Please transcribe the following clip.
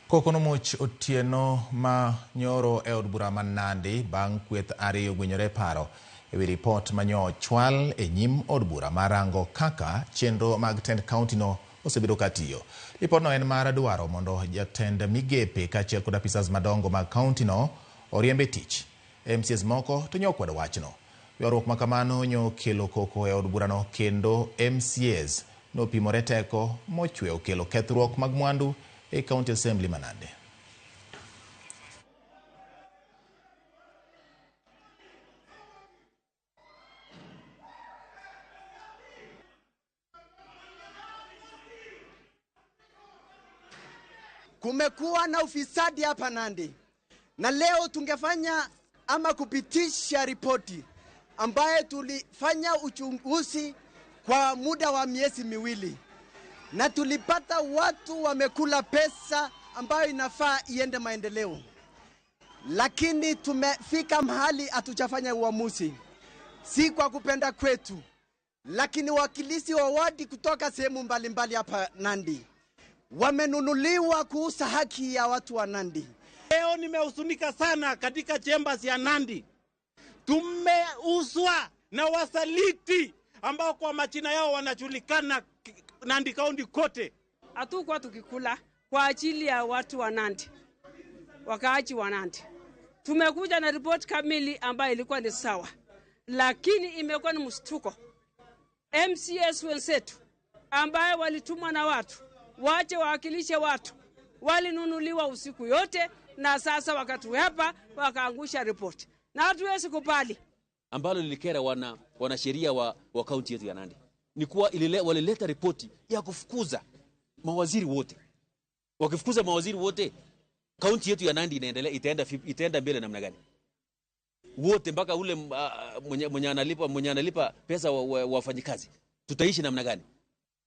Kokonomuch otieno ma nyoro e od bura man Nandi bang' kweth ariyo gwenyore paro ewi ripot manyo chwal e nyim od bura marango kaka chenro mag tend kaunti no osebedo katiyo. Ripotno en mar dwaro mondo jatend migepe kaachiel kod apisas madongo mag kaunti no oriembe tich. MCAs moko to nyokwedo wachno. Ywaruok makamano nyo kelo koko e od burano kendo MCAs nopimore teko mochwe okelo kethruok mag mwandu e County Assembly ma Nandi. Kumekuwa na ufisadi hapa Nandi, na leo tungefanya ama kupitisha ripoti ambaye tulifanya uchunguzi kwa muda wa miezi miwili, na tulipata watu wamekula pesa ambayo inafaa iende maendeleo, lakini tumefika mahali hatujafanya uamuzi, si kwa kupenda kwetu, lakini wakilisi wa wadi kutoka sehemu mbalimbali hapa Nandi wamenunuliwa kuuza haki ya watu wa Nandi. Leo nimehuzunika sana katika chambers ya Nandi. Tumeuzwa na wasaliti ambao kwa majina yao wanajulikana Nandi County kote. Hatukuwa tukikula kwa ajili ya watu wa Nandi, wakaaji wa Nandi. Tumekuja na report kamili ambayo ilikuwa ni sawa, lakini imekuwa ni mshtuko. MCAs wenzetu ambaye walitumwa na watu wache wawakilishe watu walinunuliwa usiku yote, na sasa wakatuhepa wakaangusha report, na hatuwezi kubali. Ambalo lilikera wana sheria wa kaunti yetu ya Nandi ni kuwa walileta ripoti ya kufukuza mawaziri wote. Wakifukuza mawaziri wote, kaunti yetu ya Nandi itaenda mbele namna gani? Wote mpaka ule mwenye analipa pesa wafanyikazi, tutaishi namna gani?